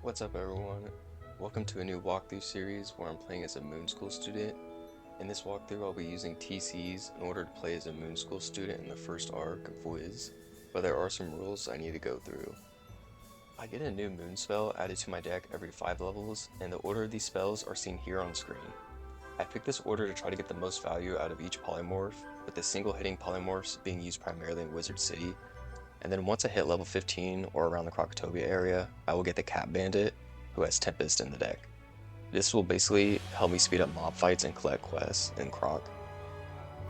What's up everyone? Welcome to a new walkthrough series where I'm playing as a Moon School student. In this walkthrough I'll be using TCs in order to play as a Moon School student in the first arc of Wiz, but there are some rules I need to go through. I get a new moon spell added to my deck every 5 levels, and the order of these spells are seen here on screen. I picked this order to try to get the most value out of each polymorph, with the single hitting polymorphs being used primarily in Wizard City. And then once I hit level 15 or around the Crocotopia area, I will get the Cat Bandit, who has Tempest in the deck. This will basically help me speed up mob fights and collect quests in Croc.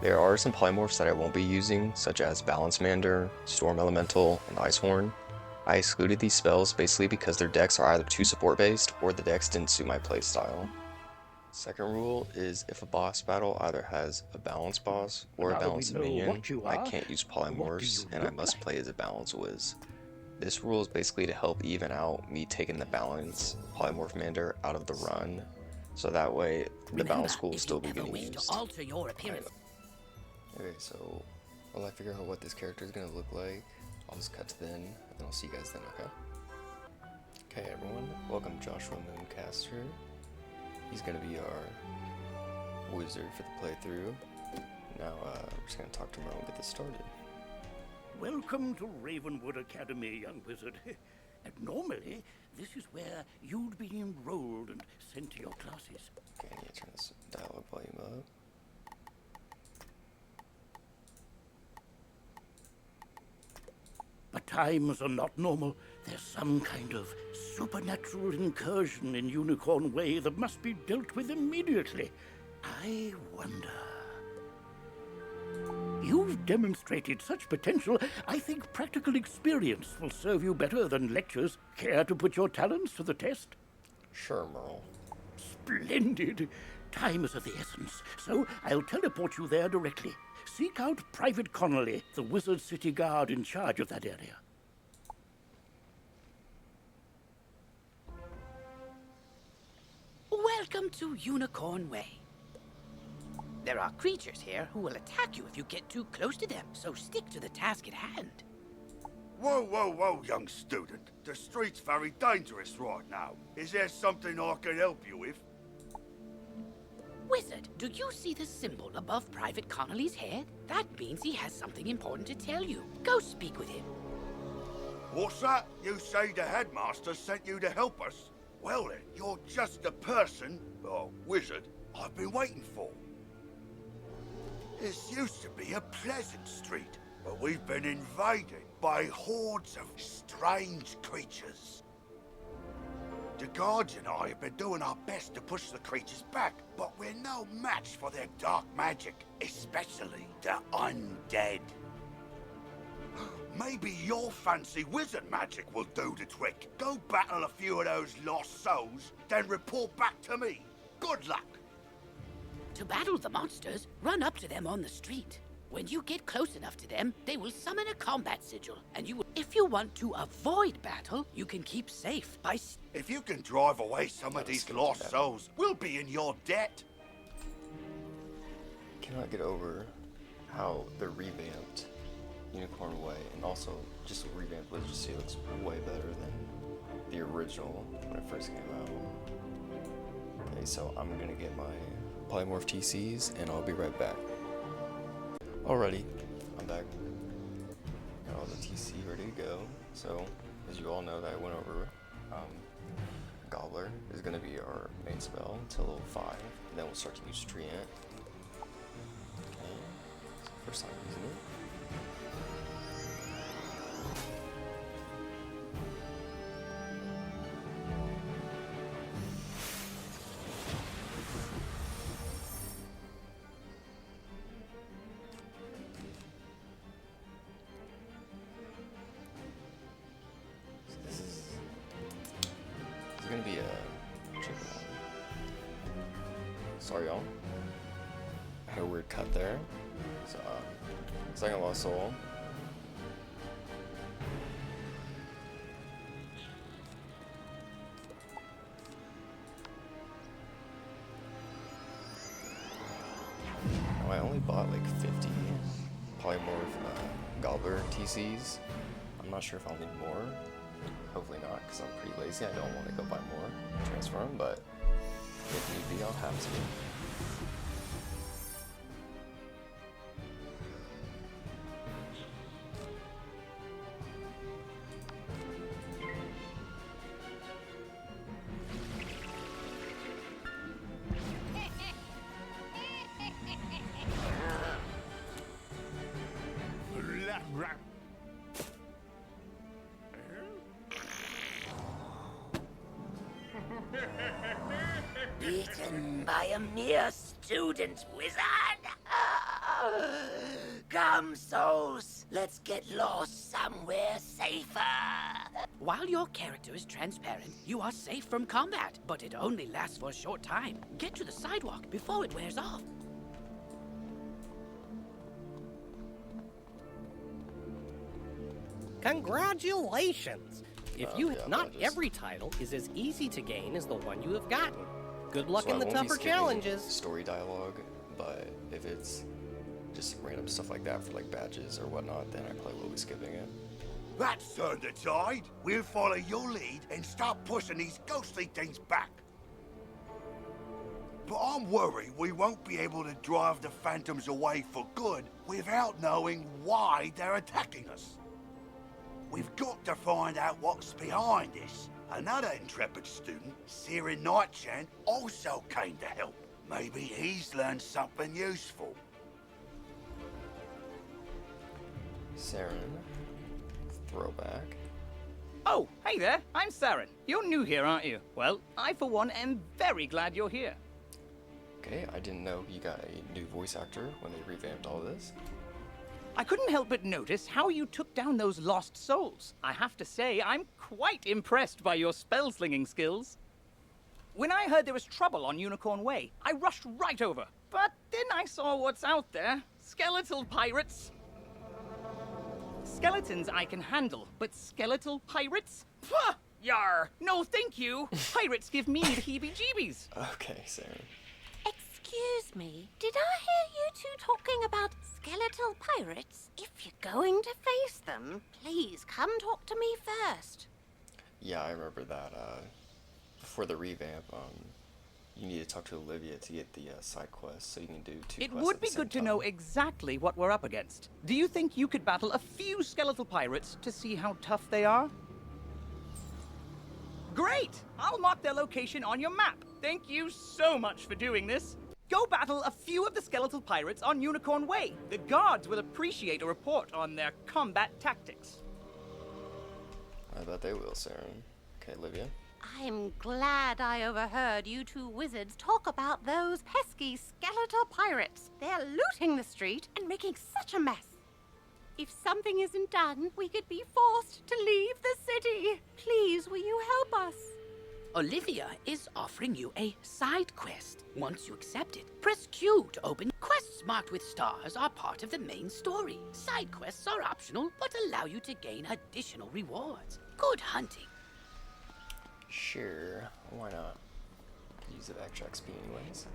There are some polymorphs that I won't be using, such as Balance Mander, Storm Elemental, and Icehorn. I excluded these spells basically because their decks are either too support based or the decks didn't suit my playstyle. Second rule is if a boss battle either has a balanced boss or a balanced minion, I can't use polymorphs and I must play as a balanced Wiz. This rule is basically to help even out me taking the balance polymorph mander out of the run, so that way the balance school will still be getting used. Okay, so while I figure out what this character is going to look like, I'll just cut to then, and then I'll see you guys then, okay? Okay everyone, welcome Joshua Mooncaster. He's going to be our wizard for the playthrough. Now, we're just going to talk to him and get this started. Welcome to Ravenwood Academy, young wizard. And normally, this is where you'd be enrolled and sent to your classes. Okay, I need to turn this dialogue volume up. But times are not normal. There's some kind of supernatural incursion in Unicorn Way that must be dealt with immediately. I wonder. You've demonstrated such potential, I think practical experience will serve you better than lectures. Care to put your talents to the test? Sure, Merle. Splendid! Time is of the essence, so I'll teleport you there directly. Seek out Private Connolly, the Wizard City Guard in charge of that area. Welcome to Unicorn Way. There are creatures here who will attack you if you get too close to them, so stick to the task at hand. Whoa, young student. The street's very dangerous right now. Is there something I can help you with? Wizard, do you see the symbol above Private Connolly's head? That means he has something important to tell you. Go speak with him. What's that? You say the headmaster sent you to help us? Well then, you're just the person, or wizard, I've been waiting for. This used to be a pleasant street, but we've been invaded by hordes of strange creatures. The guards and I have been doing our best to push the creatures back, but we're no match for their dark magic, especially the undead. Maybe your fancy wizard magic will do the trick. Go battle a few of those lost souls, then report back to me. Good luck. To battle the monsters, run up to them on the street. When you get close enough to them, they will summon a combat sigil, and if you want to avoid battle, you can keep safe by... If you can drive away some of these lost souls, we'll be in your debt. Cannot get over how the revamped Unicorn Way, and also just the revamped Wizard City looks way better than the original when it first came out. Okay, so I'm gonna get my polymorph TCs, and I'll be right back. Alrighty, I'm back. Got all the TC ready to go. So, as you all know that I went over, Gobbler is going to be our main spell until level 5, and then we'll start to use Treant. Okay, so first time using it. Gonna be a chicken one. Sorry y'all. I had a weird cut there. So second lost soul. Now I only bought like 50 polymorph Gobbler TCs. I'm not sure if I'll need more. Hopefully not, because I'm pretty lazy. I don't want to go buy more and transfer them, but if need be, I'll have to. Beaten by a mere student, wizard? Come, souls, let's get lost somewhere safer. While your character is transparent, you are safe from combat, but it only lasts for a short time. Get to the sidewalk before it wears off. Congratulations! Not badges. every title is as easy to gain as the one you have gotten. Good luck So in I the won't be tougher skipping challenges. story dialogue, but if it's just random stuff like that for like badges or whatnot, then I probably will be skipping it. That's turned the tide. We'll follow your lead and start pushing these ghostly things back. But I'm worried we won't be able to drive the phantoms away for good without knowing why they're attacking us. We've got to find out what's behind this. Another intrepid student, Sirin Nightchan, also came to help. Maybe he's learned something useful. Saren, throwback. Oh, hey there, I'm Saren. You're new here, aren't you? Well, I for one am very glad you're here. Okay, I didn't know you got a new voice actor when they revamped all this. I couldn't help but notice how you took down those lost souls. I have to say, I'm quite impressed by your spell-slinging skills. When I heard there was trouble on Unicorn Way, I rushed right over. But then I saw what's out there. Skeletal pirates. Skeletons I can handle, but skeletal pirates? Pah! Yar! No thank you! Pirates give me the heebie-jeebies. Okay, Saren. Excuse me, did I hear you two talking about skeletal pirates? If you're going to face them, please come talk to me first. Yeah, I remember that. Before the revamp, you need to talk to Olivia to get the side quest, so you can do two It quests would at the be same good to time. know exactly what we're up against. Do you think you could battle a few skeletal pirates to see how tough they are? Great! I'll mark their location on your map. Thank you so much for doing this. Go battle a few of the skeletal pirates on Unicorn Way. The guards will appreciate a report on their combat tactics. I bet they will, Saren. Okay, Olivia. I'm glad I overheard you two wizards talk about those pesky skeletal pirates. They're looting the street and making such a mess. If something isn't done, we could be forced to leave the city. Please, will you help us? Olivia is offering you a side quest. Once you accept it, press Q to open. Quests marked with stars are part of the main story. Side quests are optional, but allow you to gain additional rewards. Good hunting. Sure, why not? Use the extra XP anyways.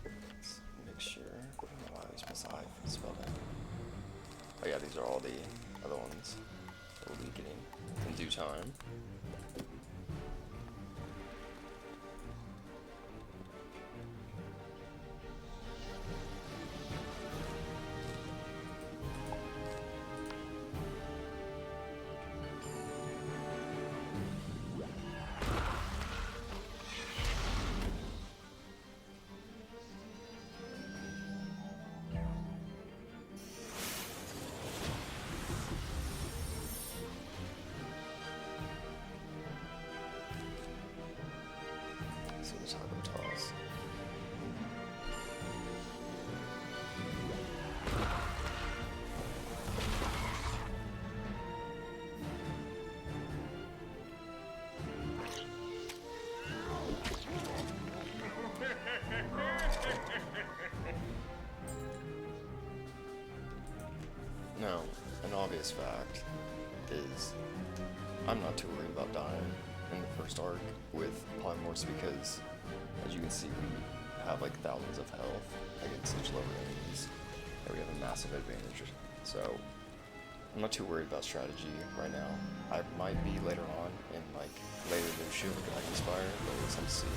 Let's make sure. I don't know why I was supposed to spell that. Oh yeah, these are all the other ones that we'll be getting in due time. See the taco toss. Now, an obvious fact is I'm not too worried about dying. in the first arc with polymorphs because, as you can see, we have like thousands of health against such lower enemies, and we have a massive advantage. So I'm not too worried about strategy right now. I might be later on in like later Lucian or Dragonspire, but we'll just have to see.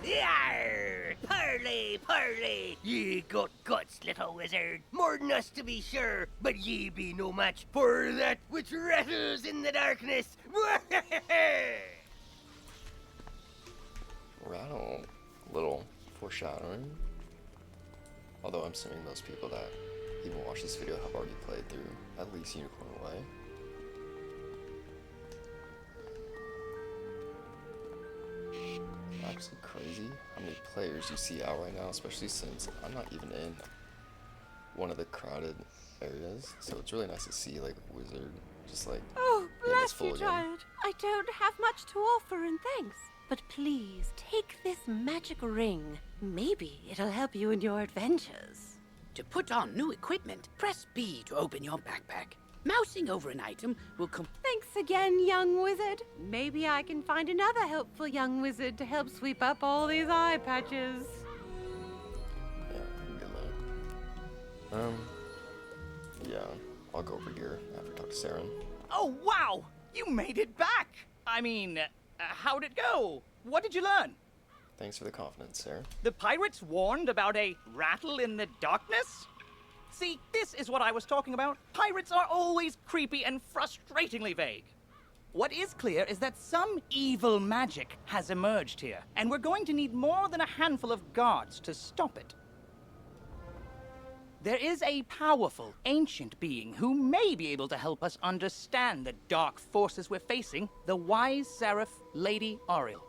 Yarr! Parley, parley! Ye got guts, little wizard. More than us, to be sure, but ye be no match for that which rattles in the darkness. Rattle, little foreshadowing. Although I'm assuming most people that even watch this video have already played through at least Unicorn Way. Actually crazy how many players you see out right now, especially since I'm not even in one of the crowded areas. So it's really nice to see like Wizard just like Oh, being this bless full you, again. child. I don't have much to offer in thanks. But please, take this magic ring. Maybe it'll help you in your adventures. To put on new equipment, press B to open your backpack. Mousing over an item will Thanks again, young wizard. Maybe I can find another helpful young wizard to help sweep up all these eye patches. Yeah, good luck. Yeah, I'll go over here after I talk to Saren. Oh, wow! You made it back! I mean, how'd it go? What did you learn? Thanks for the confidence, Saren. The pirates warned about a rattle in the darkness? See, this is what I was talking about. Pirates are always creepy and frustratingly vague. What is clear is that some evil magic has emerged here, and we're going to need more than a handful of guards to stop it. There is a powerful, ancient being who may be able to help us understand the dark forces we're facing, the wise seraph, Lady Oriel.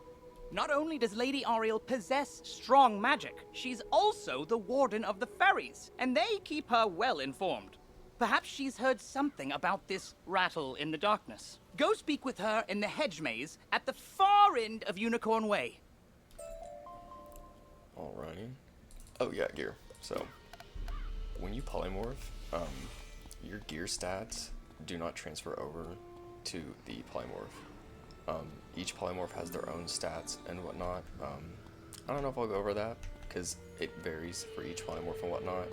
Not only does Lady Oriel possess strong magic, she's also the warden of the ferries, and they keep her well informed. Perhaps she's heard something about this rattle in the darkness. Go speak with her in the hedge maze at the far end of Unicorn Way. Alrighty. Oh yeah, gear. So, when you polymorph, your gear stats do not transfer over to the polymorph. Each polymorph has their own stats and whatnot. I don't know if I'll go over that, because it varies for each polymorph and whatnot.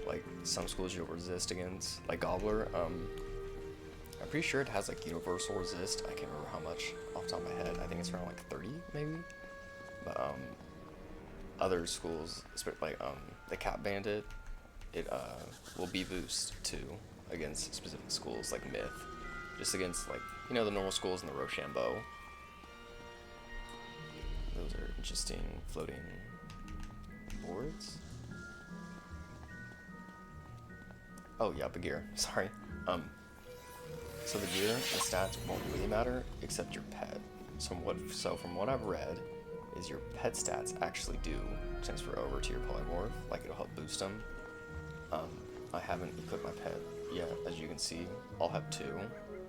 Like, some schools you'll resist against, like Gobbler, I'm pretty sure it has like universal resist. I can't remember how much off the top of my head. I think it's around like 30 maybe. But other schools, like the Cat Bandit, it will be boost too against specific schools like Myth. Just against like, you know, the normal schools and the Rochambeau. Those are interesting floating boards. Oh yeah, but gear. Sorry. So the gear and stats won't really matter except your pet. So from what I've read, is your pet stats actually do transfer over to your polymorph. Like, it'll help boost them. I haven't equipped my pet yet, as you can see. I'll have two.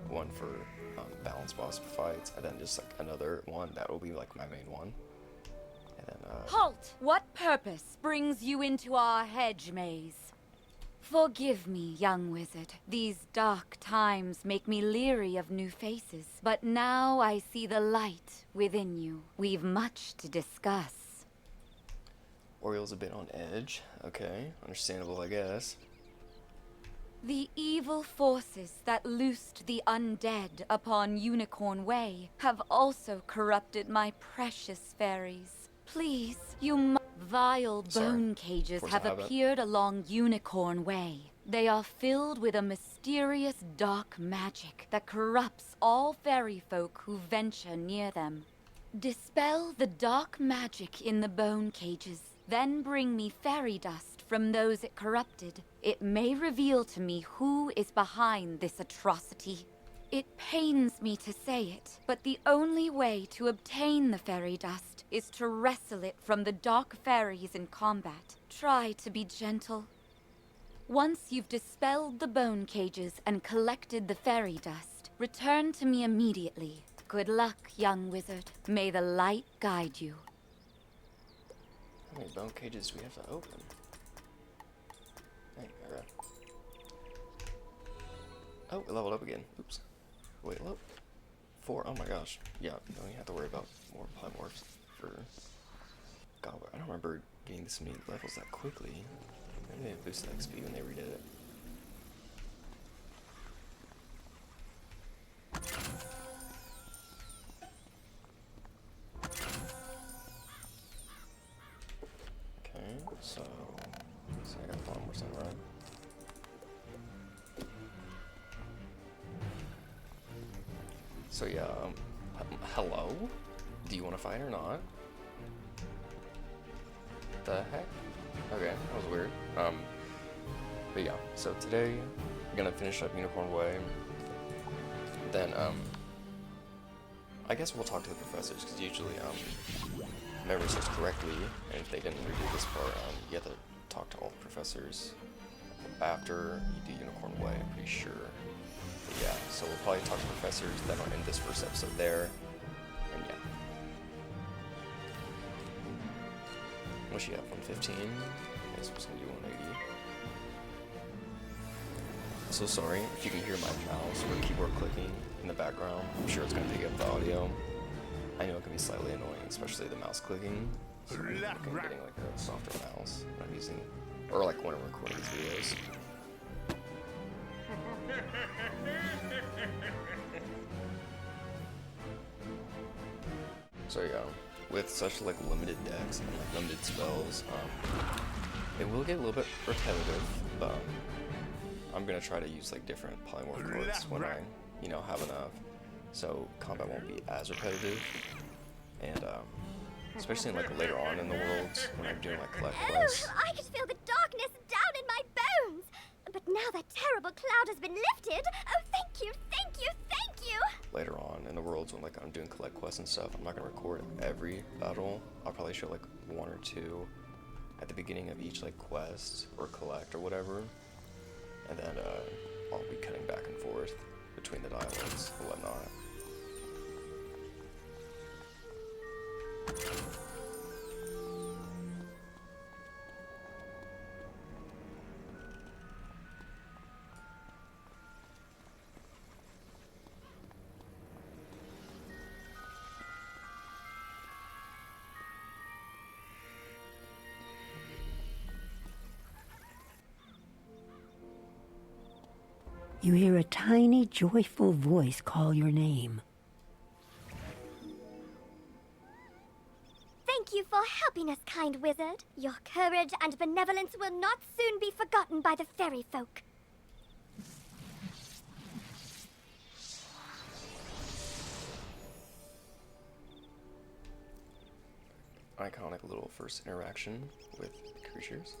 One for balance boss fights, and then just like another one that will be like my main one. And then Halt! What purpose brings you into our hedge maze? Forgive me, young wizard. These dark times make me leery of new faces. But now I see the light within you. We've much to discuss. Oriel's a bit on edge. Okay, understandable, I guess. The evil forces that loosed the undead upon Unicorn Way have also corrupted my precious fairies. Please, vile bone cages force have of habit. appeared along Unicorn Way. They are filled with a mysterious dark magic that corrupts all fairy folk who venture near them. Dispel the dark magic in the bone cages, then bring me fairy dust from those it corrupted. It may reveal to me who is behind this atrocity. It pains me to say it, but the only way to obtain the fairy dust is to wrestle it from the dark fairies in combat. Try to be gentle. Once you've dispelled the bone cages and collected the fairy dust, return to me immediately. Good luck, young wizard. May the light guide you. How many bone cages do we have to open? Hey, alright. Oh, we leveled up again. Oops. Wait, look. 4. Oh my gosh. Yeah, you don't even have to worry about more polymorphs for... God, I don't remember getting this many levels that quickly. Maybe they boosted XP when they redid it. Okay, so I got polymorphs on right. So yeah, hello? Do you want to fight or not? The heck? Okay, that was weird. But yeah, so today we're gonna finish up Unicorn Way. Then, I guess we'll talk to the professors, because usually, memory serves correctly, and if they didn't redo this part, you have to talk to all the professors after you do Unicorn Way, I'm pretty sure. But yeah, so we'll probably talk to professors, then I'll end this first episode there, and yeah. What she have, 115? I guess we're just gonna do 180. So sorry if you can hear my mouse or keyboard clicking in the background. I'm sure it's gonna pick up the audio. I know it can be slightly annoying, especially the mouse clicking. So I'm getting like a softer mouse when I'm using, or like when I'm recording these videos. So yeah, with such like limited decks and like limited spells, it will get a little bit repetitive, but I'm gonna try to use like different polymorph cards when I, you know, have enough, so combat won't be as repetitive, and especially in, like later on in the worlds when I'm doing like collect quests. Oh, I could feel the darkness down in my bones. But now that terrible cloud has been lifted. Oh, thank you, thank you, thank you. Later on in the worlds when like I'm doing collect quests and stuff, I'm not gonna record every battle. I'll probably show like 1 or 2 at the beginning of each like quest or collect or whatever, and then I'll be cutting back and forth between the dialogues and whatnot. You hear a tiny, joyful voice call your name. Thank you for helping us, kind wizard. Your courage and benevolence will not soon be forgotten by the fairy folk. Iconic little first interaction with creatures.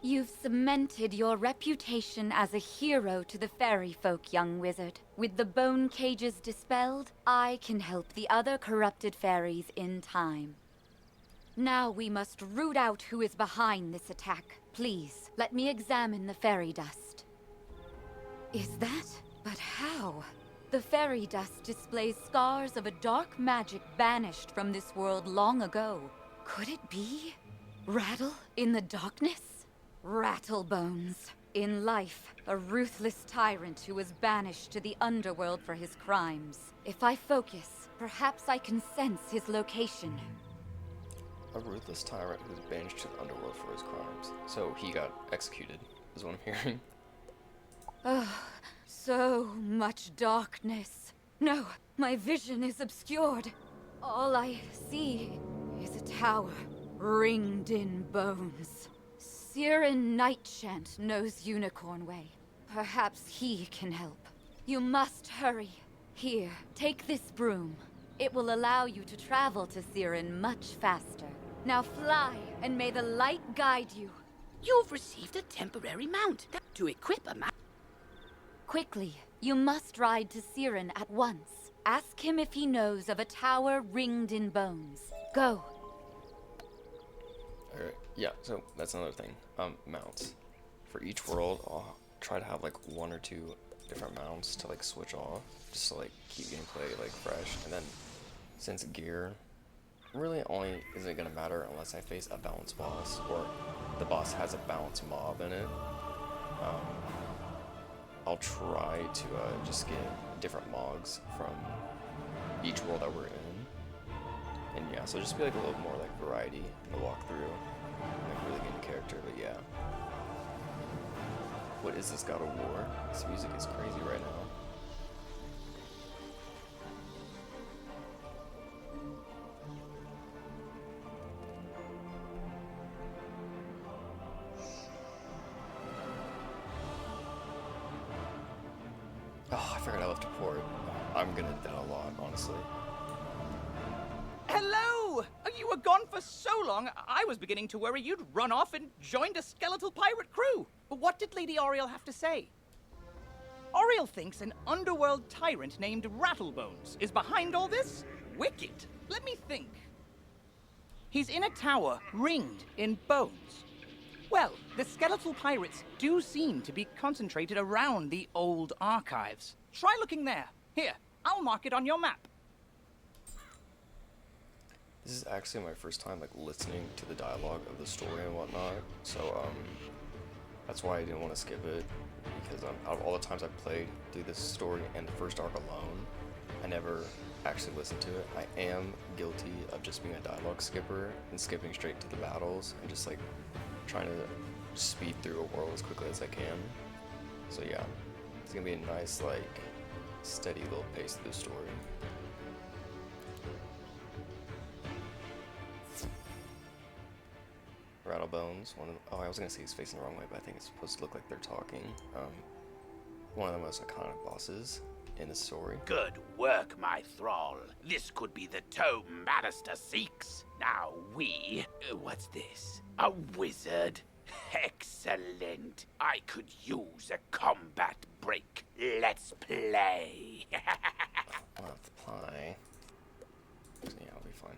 You've cemented your reputation as a hero to the fairy folk, young wizard. With the bone cages dispelled, I can help the other corrupted fairies in time. Now we must root out who is behind this attack. Please, let me examine the fairy dust. Is that? But how? The fairy dust displays scars of a dark magic banished from this world long ago. Could it be? Rattle in the darkness? Rattlebones. In life, a ruthless tyrant who was banished to the underworld for his crimes. If I focus, perhaps I can sense his location. A ruthless tyrant who was banished to the underworld for his crimes. So he got executed, is what I'm hearing. Oh, so much darkness. No, my vision is obscured. All I see is a tower ringed in bones. Siren Nightchant knows Unicorn Way. Perhaps he can help. You must hurry. Here, take this broom. It will allow you to travel to Siren much faster. Now fly, and may the light guide you. You've received a temporary mount. To equip a mount. Quickly, you must ride to Siren at once. Ask him if he knows of a tower ringed in bones. Go. Alright, yeah, so that's another thing. Mounts. For each world, I'll try to have like 1 or 2 different mounts to like switch off, just to like keep gameplay like fresh. And then since gear really only isn't gonna matter unless I face a balanced boss or the boss has a balanced mob in it, I'll try to just get different mogs from each world that we're in. And yeah, so just be like a little more like variety in the walkthrough, like really get into character. But yeah, what is this God of War? This music is crazy right now. Oh, I forgot I left a port. I'm gonna die a lot, honestly. Hello! You were gone for so long, I was beginning to worry you'd run off and joined a skeletal pirate crew. What did Lady Oriel have to say? Oriel thinks an underworld tyrant named Rattlebones is behind all this? Wicked. Let me think. He's in a tower ringed in bones. Well, the skeletal pirates do seem to be concentrated around the old archives. Try looking there. Here, I'll mark it on your map. This is actually my first time like listening to the dialogue of the story and whatnot, so that's why I didn't want to skip it, because out of all the times I've played through this story and the first arc alone, I never actually listened to it. I am guilty of just being a dialogue skipper and skipping straight to the battles and just like trying to speed through a world as quickly as I can. So yeah, it's gonna be a nice like steady little pace through the story. Rattlebones, oh, I was gonna say he's facing the wrong way, but I think it's supposed to look like they're talking. One of the most iconic bosses in the story. Good work, my thrall. This could be the tome Bannister seeks. Now what's this? A wizard? Excellent. I could use a combat break. Let's play. I'll have to play. So yeah, I'll be fine.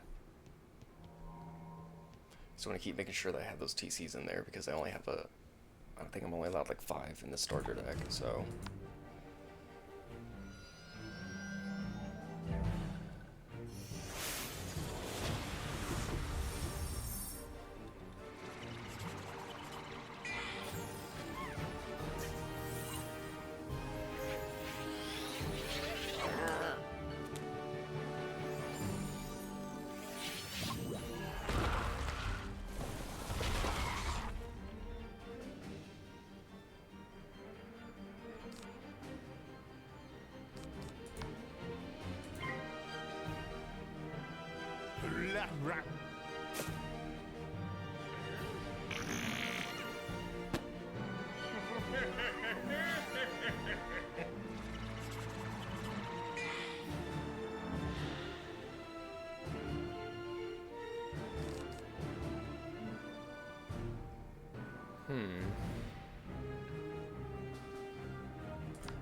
Just want to keep making sure that I have those TCs in there because I only have I think I'm only allowed like 5 in the starter deck, so.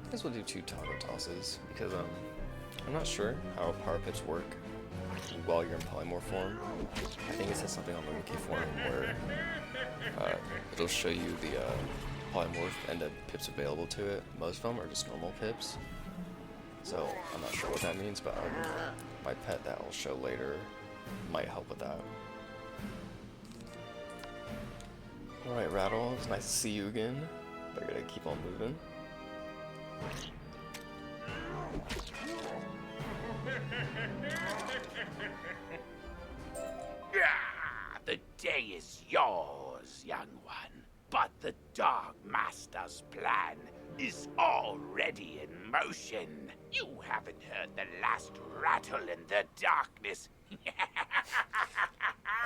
I guess we'll do 2 toggle tosses because I'm not sure how power pips work while you're in polymorph form. I think it says something on the wiki form where it'll show you the polymorph and the pips available to it. Most of them are just normal pips, so I'm not sure what that means, but my pet that I'll show later might help with that. Alright, Rattle, it's nice to see you again, but I gotta keep on moving. The day is yours, young one. But the Dark Master's plan is already in motion. You haven't heard the last rattle in the darkness.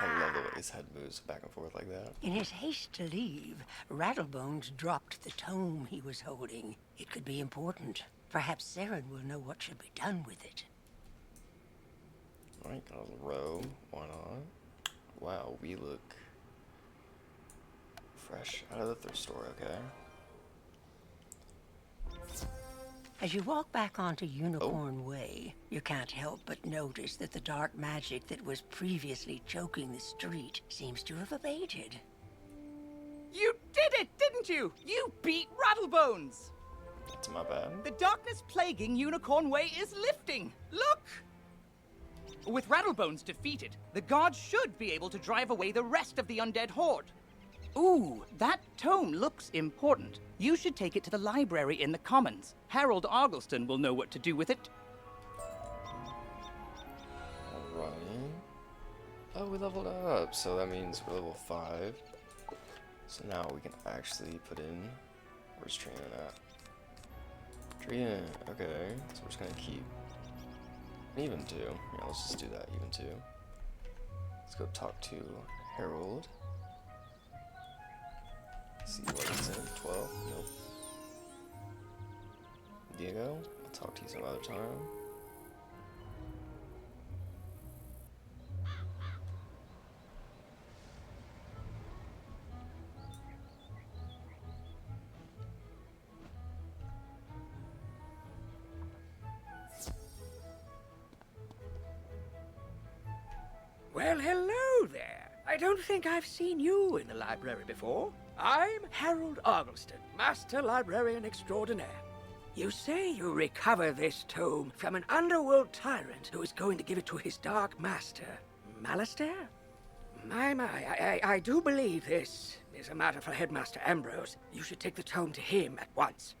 I love the way his head moves back and forth like that. In his haste to leave, Rattlebones dropped the tome he was holding. It could be important. Perhaps Saren will know what should be done with it. Alright, got a row. Why not? Wow, we look fresh out of the thrift store, okay? As you walk back onto Unicorn Way, you can't help but notice that the dark magic that was previously choking the street seems to have abated. You did it, didn't you? You beat Rattlebones! That's my bad. The darkness plaguing Unicorn Way is lifting. Look! With Rattlebones defeated, the gods should be able to drive away the rest of the undead horde. Ooh, that tome looks important. You should take it to the library in the Commons. Harold Argleston will know what to do with it. Alright. Oh, we leveled up, so that means we're level 5. So now we can actually put in... Where's Trina at? Trina, okay. So we're just gonna keep... Even 2. Yeah, let's just do that, even 2. Let's go talk to Harold. See what he's in. 12? Nope. Diego? I'll talk to you some other time. Well, hello there. I don't think I've seen you in the library before. I'm Harold Argleston, Master Librarian Extraordinaire. You say you recover this tome from an underworld tyrant who is going to give it to his dark master, Malistaire? My, I do believe this is a matter for Headmaster Ambrose. You should take the tome to him at once.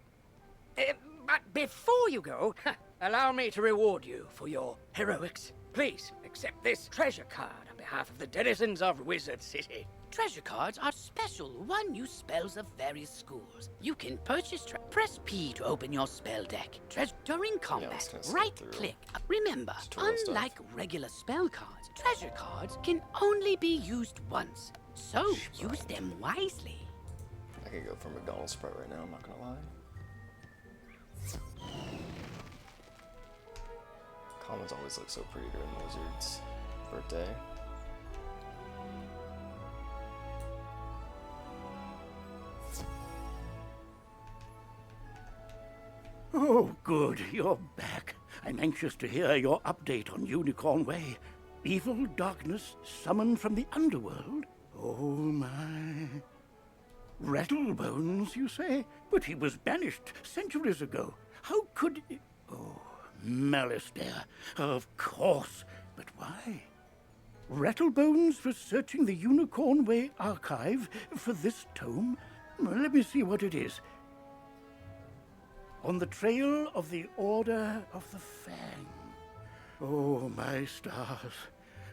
But before you go, allow me to reward you for your heroics. Please, accept this treasure card on behalf of the denizens of Wizard City. Treasure cards are special one-use spells of various schools. You can purchase press P to open your spell deck. During combat, right-click. Remember, unlike regular spell cards, treasure cards can only be used once. So, use them wisely. I could go for McDonald's Sprite right now, I'm not gonna lie. Commons always look so pretty during Wizard's birthday. Oh, good, you're back. I'm anxious to hear your update on Unicorn Way. Evil darkness summoned from the underworld? Oh, my. Rattlebones, you say? But he was banished centuries ago. How could... Oh, Malistaire, of course. But why? Rattlebones was searching the Unicorn Way archive for this tome? Well, let me see what it is. On the trail of the Order of the Fang. Oh, my stars.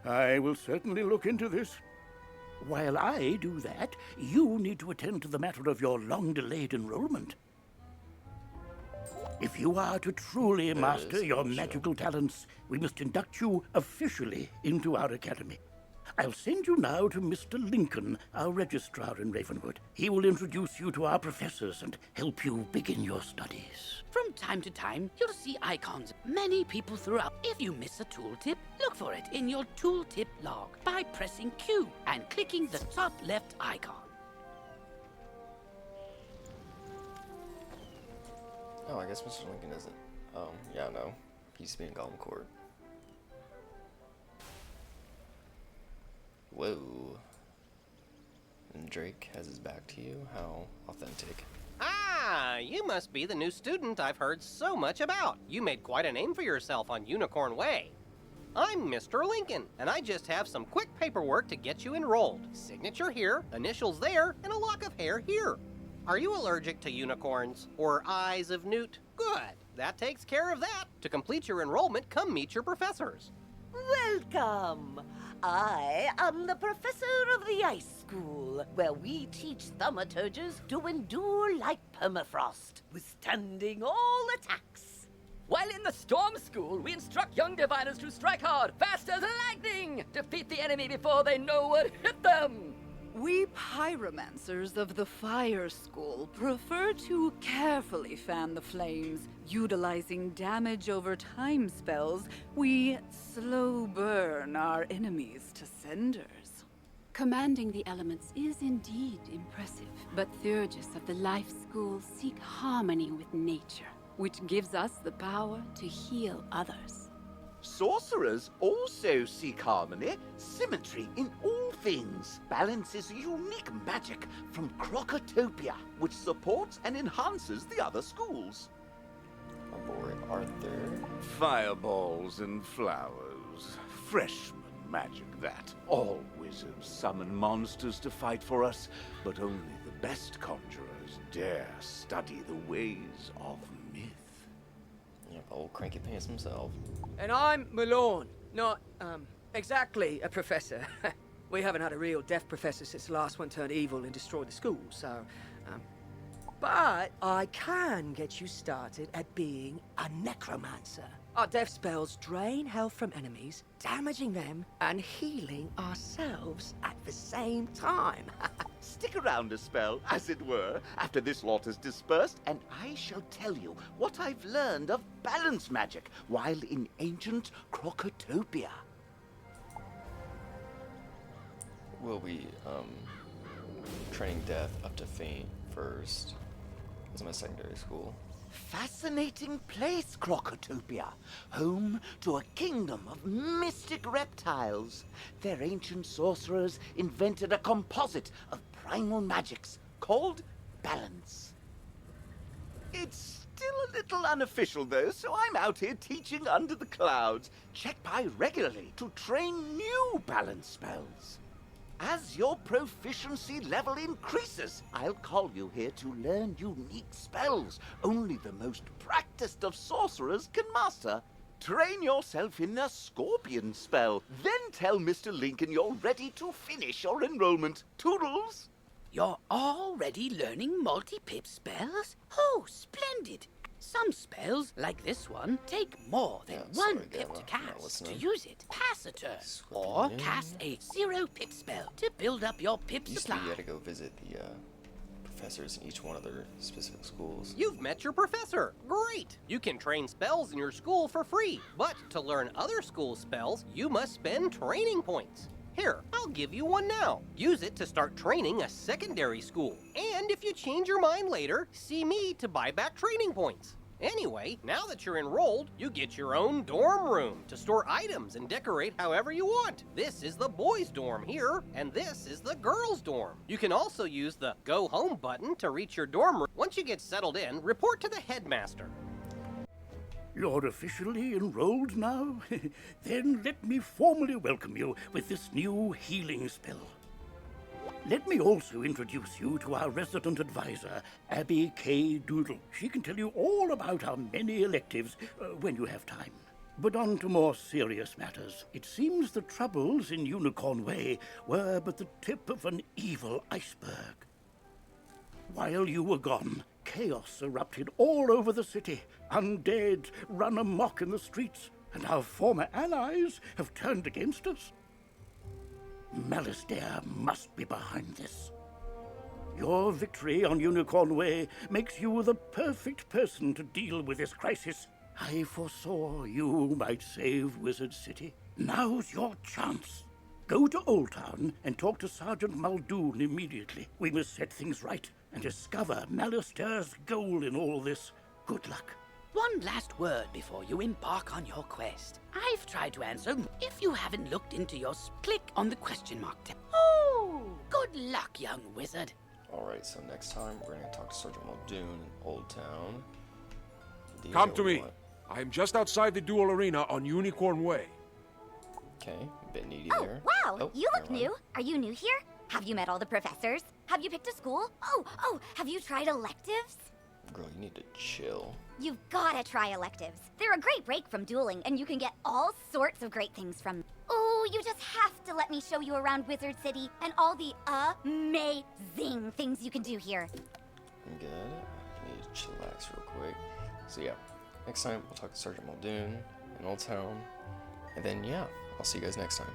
I will certainly look into this. While I do that, you need to attend to the matter of your long-delayed enrollment. If you are to truly master your magical talents, we must induct you officially into our academy. I'll send you now to Mr. Lincoln, our registrar in Ravenwood. He will introduce you to our professors and help you begin your studies. From time to time, you'll see icons many people throughout. If you miss a tooltip, look for it in your tooltip log by pressing Q and clicking the top left icon. Oh, I guess Mr. Lincoln isn't. Yeah, no. He used to be in Golem Court. Whoa. And Drake has his back to you? How authentic. Ah, you must be the new student I've heard so much about. You made quite a name for yourself on Unicorn Way. I'm Mr. Lincoln, and I just have some quick paperwork to get you enrolled. Signature here, initials there, and a lock of hair here. Are you allergic to unicorns or eyes of newt? Good. That takes care of that. To complete your enrollment, come meet your professors. Welcome. I am the professor of the Ice School, where we teach thaumaturges to endure like permafrost, withstanding all attacks. While in the Storm School, we instruct young diviners to strike hard, fast as lightning, defeat the enemy before they know what hit them. We pyromancers of the Fire School prefer to carefully fan the flames. Utilizing damage over time spells, we slow burn our enemies to cinders. Commanding the elements is indeed impressive, but Theurges of the Life School seek harmony with nature. which gives us the power to heal others. Sorcerers also seek harmony, symmetry in all things. Balance is a unique magic from Crocotopia, which supports and enhances the other schools. My boy Arthur. Fireballs and flowers. Freshman magic, that. All wizards summon monsters to fight for us, but only the best conjurers dare study the ways of myth. Yep, old Cranky Pants himself. And I'm Malone, not, exactly a professor. We haven't had a real deaf professor since the last one turned evil and destroyed the school, so, But I can get you started at being a necromancer. Our death spells drain health from enemies, damaging them and healing ourselves at the same time. Stick around a spell, as it were, after this lot is dispersed, and I shall tell you what I've learned of balance magic while in ancient Crocotopia. We'll be, training death up to faint first. This is my secondary school. Fascinating place, Crocotopia. Home to a kingdom of mystic reptiles. Their ancient sorcerers invented a composite of primal magics called balance. It's still a little unofficial, though, so I'm out here teaching under the clouds. Check by regularly to train new balance spells. As your proficiency level increases, I'll call you here to learn unique spells only the most practiced of sorcerers can master. Train yourself in a scorpion spell, then tell Mr. Lincoln you're ready to finish your enrollment. Toodles! You're already learning multi-pip spells? Oh, splendid! Some spells, like this one, take more than one pip to cast to use it. Pass a turn, or cast a 0-pip spell to build up your pip Used to supply. be you had to go visit the professors in each one of their specific schools. You've met your professor. Great! You can train spells in your school for free, but to learn other school spells, you must spend training points. Here, I'll give you one now. Use it to start training a secondary school. And if you change your mind later, see me to buy back training points. Anyway, now that you're enrolled, you get your own dorm room to store items and decorate however you want. This is the boys' dorm here, and this is the girls' dorm. You can also use the Go Home button to reach your dorm room. Once you get settled in, report to the headmaster. You're officially enrolled now? Then let me formally welcome you with this new healing spell. Let me also introduce you to our resident advisor, Abby K. Doodle. She can tell you all about our many electives when you have time. But on to more serious matters. It seems the troubles in Unicorn Way were but the tip of an evil iceberg. While you were gone, chaos erupted all over the city. Undead run amok in the streets, and our former allies have turned against us. Malastare must be behind this. Your victory on Unicorn Way makes you the perfect person to deal with this crisis. I foresaw you might save Wizard City. Now's your chance. Go to Old Town and talk to Sergeant Muldoon immediately. We must set things right and discover Malastare's goal in all this. Good luck. One last word before you embark on your quest. I've tried to answer. If you haven't looked into your... click on the question mark tab. Oh! Good luck, young wizard. Alright, so next time we're going to talk to Sergeant Muldoon in Old Town. Come to me. I am just outside the duel arena on Unicorn Way. Okay, a bit needy Oh, there. wow! Oh, You look never mind. new. Are you new here? Have you met all the professors? Have you picked a school? Oh, have you tried electives? Girl, you need to chill. You've gotta try electives. They're a great break from dueling, and you can get all sorts of great things from... Oh, you just have to let me show you around Wizard City and all the amazing things you can do here. I'm good. I need to chillax real quick. So yeah, next time we'll talk to Sergeant Muldoon in Old Town. And then yeah, I'll see you guys next time.